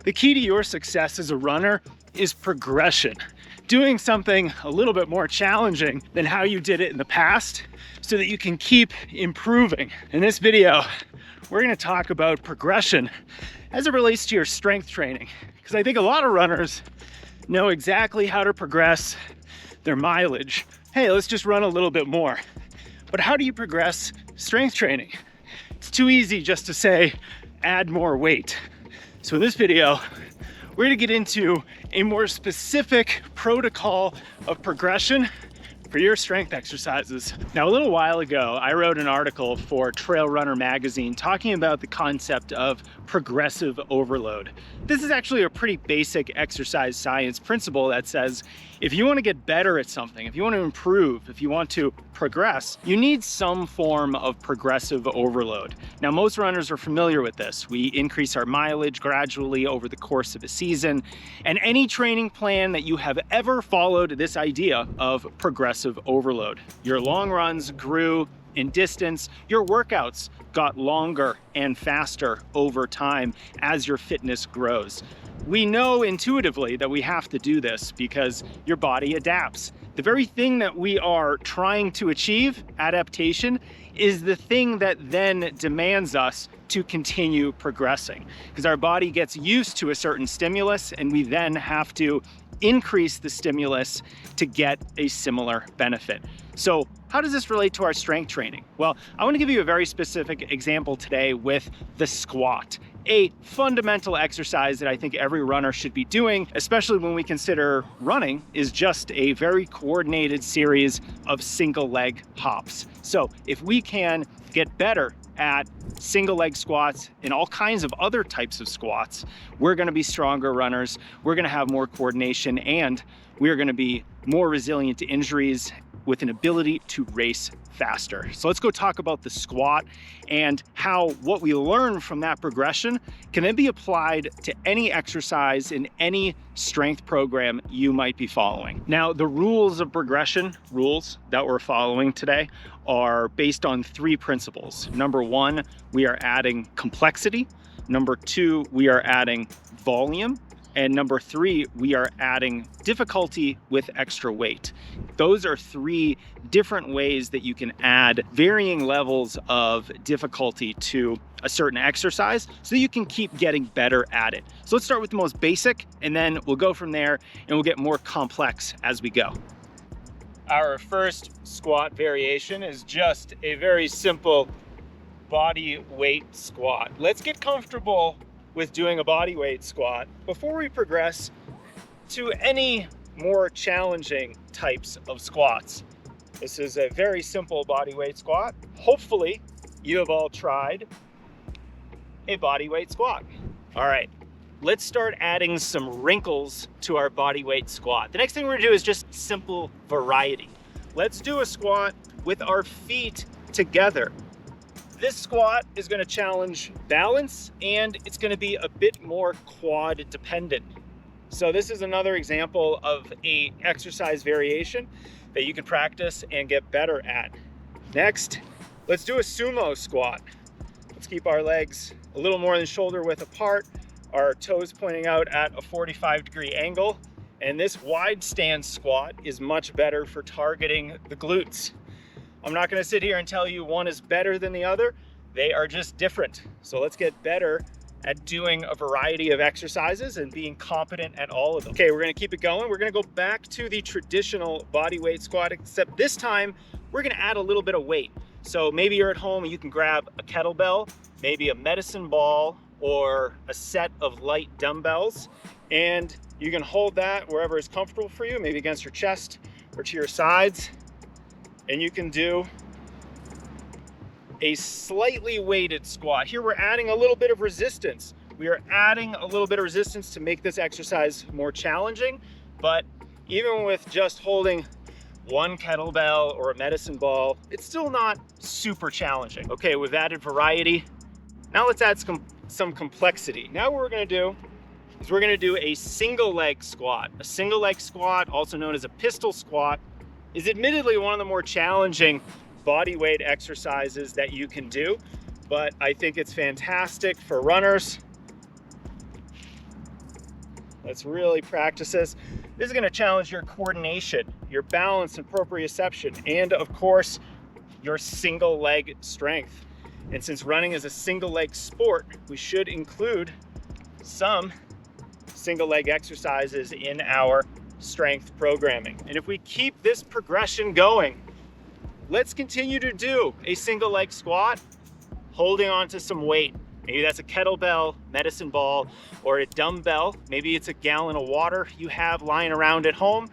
The key to your success as a runner is progression. Doing something a little bit more challenging than how you did it in the past so that you can keep improving. In this video, we're gonna talk about progression as it relates to your strength training, because I think a lot of runners know exactly how to progress their mileage. Hey, let's just run a little bit more. But how do you progress strength training? It's too easy just to say, add more weight. So in this video, we're gonna get into a more specific protocol of progression for your strength exercises. Now, a little while ago, I wrote an article for Trail Runner magazine talking about the concept of progressive overload. This is actually a pretty basic exercise science principle that says if you want to get better at something, if you want to improve, if you want to progress, you need some form of progressive overload. Now, most runners are familiar with this. We increase our mileage gradually over the course of a season, and any training plan that you have ever followed this idea of progressive overload. Your long runs grew in distance, your workouts got longer and faster over time as your fitness grows. We know intuitively that we have to do this because your body adapts. The very thing that we are trying to achieve, adaptation, is the thing that then demands us to continue progressing, because our body gets used to a certain stimulus and we then have to increase the stimulus to get a similar benefit. So how does this relate to our strength training? Well, I want to give you a very specific example today with the squat, a fundamental exercise that I think every runner should be doing, especially when we consider running is just a very coordinated series of single leg hops. So if we can get better at single leg squats and all kinds of other types of squats, we're going to be stronger runners, we're going to have more coordination, and we're going to be more resilient to injuries with an ability to race faster. So let's go talk about the squat and how what we learn from that progression can then be applied to any exercise in any strength program you might be following. Now, the rules of progression, rules that we're following today, are based on three principles. Number one, we are adding complexity. Number two, we are adding volume. And number three, we are adding difficulty with extra weight. Those are three different ways that you can add varying levels of difficulty to a certain exercise so you can keep getting better at it. So let's start with the most basic, and then we'll go from there and we'll get more complex as we go. Our first squat variation is just a very simple body weight squat. Let's get comfortable with doing a body weight squat before we progress to any more challenging types of squats. This is a very simple body weight squat. Hopefully you have all tried a body weight squat. All right, let's start adding some wrinkles to our body weight squat. The next thing we're gonna do is just simple variety. Let's do a squat with our feet together. This squat is going to challenge balance, and it's going to be a bit more quad dependent. So this is another example of an exercise variation that you can practice and get better at. Next, let's do a sumo squat. Let's keep our legs a little more than shoulder width apart, our toes pointing out at a 45-degree angle. And this wide stance squat is much better for targeting the glutes. I'm not going to sit here and tell you one is better than the other. They are just different. So let's get better at doing a variety of exercises and being competent at all of them. Okay, we're going to keep it going. We're going to go back to the traditional body weight squat, except this time we're going to add a little bit of weight. So maybe you're at home and you can grab a kettlebell, maybe a medicine ball, or a set of light dumbbells, and you can hold that wherever is comfortable for you, maybe against your chest or to your sides. And you can do a slightly weighted squat. Here we're adding a little bit of resistance. We are adding a little bit of resistance to make this exercise more challenging, but even with just holding one kettlebell or a medicine ball, it's still not super challenging. Okay, we've added variety. Now let's add some complexity. Now what we're gonna do is we're gonna do a single leg squat. A single leg squat, also known as a pistol squat, is admittedly one of the more challenging body weight exercises that you can do, but I think it's fantastic for runners Let's really practice this. This is gonna challenge your coordination, your balance and proprioception, and of course, your single leg strength. And since running is a single leg sport, we should include some single leg exercises in our strength programming. And if we keep this progression going, let's continue to do a single leg squat, holding on to some weight. Maybe that's a kettlebell, medicine ball, or a dumbbell. Maybe it's a gallon of water you have lying around at home.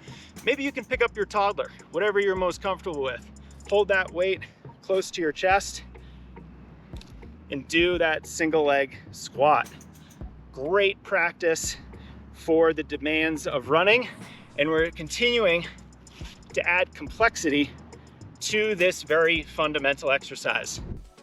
Maybe you can pick up your toddler, whatever you're most comfortable with. Hold that weight close to your chest and do that single leg squat. Great practice for the demands of running. And we're continuing to add complexity to this very fundamental exercise.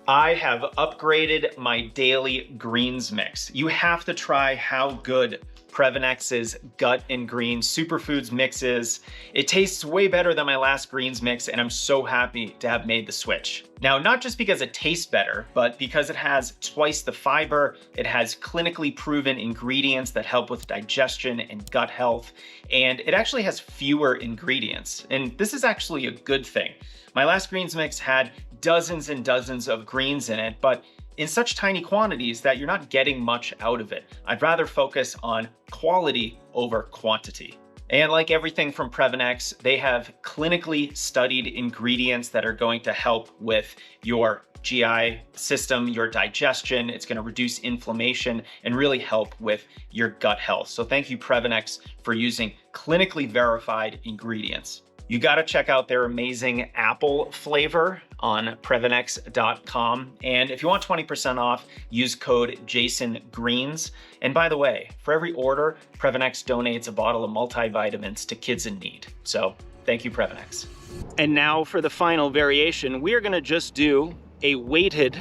I have upgraded my daily greens mix. You have to try how good Previnex's Gut and Greens Superfoods mix is. It tastes way better than my last greens mix, and I'm so happy to have made the switch. Now, not just because it tastes better, but because it has twice the fiber, it has clinically proven ingredients that help with digestion and gut health, and it actually has fewer ingredients. And this is actually a good thing. My last greens mix had dozens and dozens of greens in it, but in such tiny quantities that you're not getting much out of it. I'd rather focus on quality over quantity. And like everything from Previnex, they have clinically studied ingredients that are going to help with your GI system, your digestion. It's going to reduce inflammation and really help with your gut health. So thank you, Previnex, for using clinically verified ingredients. You gotta check out their amazing apple flavor on Previnex.com. And if you want 20% off, use code JASONGREENS. And by the way, for every order, Previnex donates a bottle of multivitamins to kids in need. So thank you, Previnex. And now for the final variation, we are gonna just do a weighted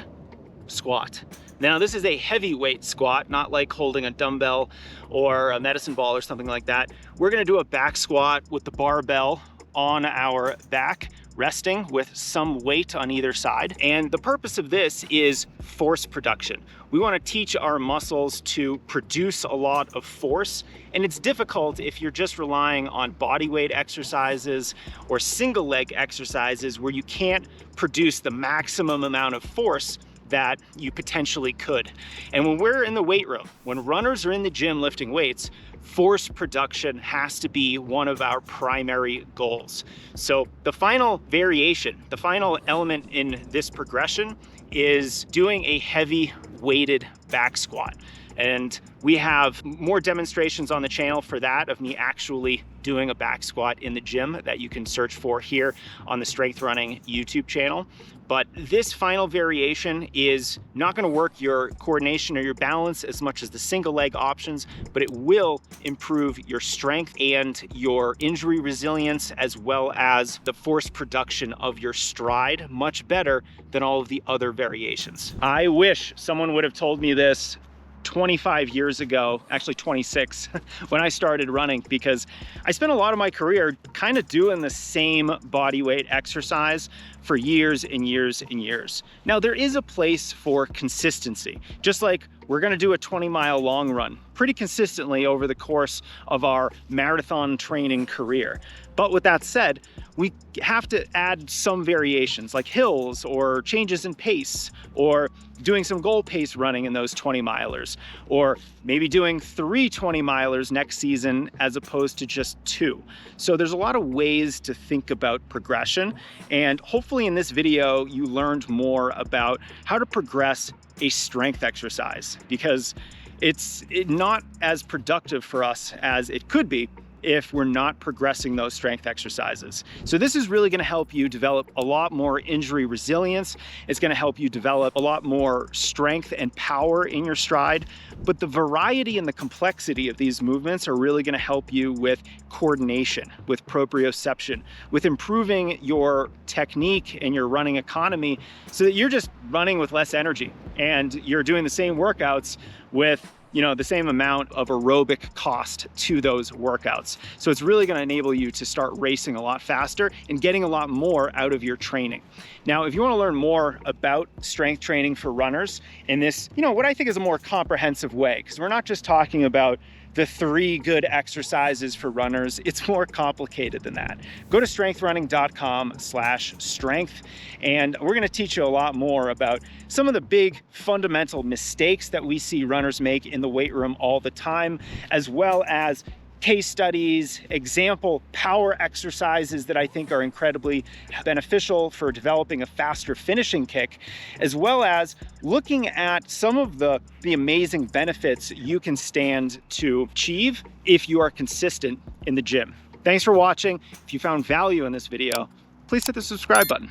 squat. Now this is a heavyweight squat, not like holding a dumbbell or a medicine ball or something like that. We're gonna do a back squat with the barbell on our back, resting with some weight on either side. And the purpose of this is force production. We want to teach our muscles to produce a lot of force, and it's difficult if you're just relying on body weight exercises or single leg exercises where you can't produce the maximum amount of force that you potentially could. And when we're in the weight room, when runners are in the gym lifting weights, force production has to be one of our primary goals. So the final variation, the final element in this progression is doing a heavy weighted back squat. And we have more demonstrations on the channel for that, of me actually doing a back squat in the gym that you can search for here on the Strength Running YouTube channel. But this final variation is not gonna work your coordination or your balance as much as the single leg options, but it will improve your strength and your injury resilience, as well as the force production of your stride much better than all of the other variations. I wish someone would have told me this 25 years ago, actually 26, when I started running, because I spent a lot of my career kind of doing the same body weight exercise for years and years and years. Now, there is a place for consistency, just like we're gonna do a 20-mile long run pretty consistently over the course of our marathon training career. But with that said, we have to add some variations like hills or changes in pace, or doing some goal pace running in those 20-milers, or maybe doing 3 20-milers next season as opposed to just 2. So there's a lot of ways to think about progression, and hopefully in this video you learned more about how to progress a strength exercise, because it's not as productive for us as it could be if we're not progressing those strength exercises. So this is really gonna help you develop a lot more injury resilience. It's gonna help you develop a lot more strength and power in your stride. But the variety and the complexity of these movements are really gonna help you with coordination, with proprioception, with improving your technique and your running economy, so that you're just running with less energy and you're doing the same workouts with the same amount of aerobic cost to those workouts. So it's really gonna enable you to start racing a lot faster and getting a lot more out of your training. Now, if you wanna learn more about strength training for runners in this, what I think is a more comprehensive way, because we're not just talking about the 3 good exercises for runners. It's more complicated than that. Go to strengthrunning.com/strength, and we're gonna teach you a lot more about some of the big fundamental mistakes that we see runners make in the weight room all the time, as well as case studies, example power exercises that I think are incredibly beneficial for developing a faster finishing kick, as well as looking at some of the amazing benefits you can stand to achieve if you are consistent in the gym. Thanks for watching. If you found value in this video, please hit the subscribe button.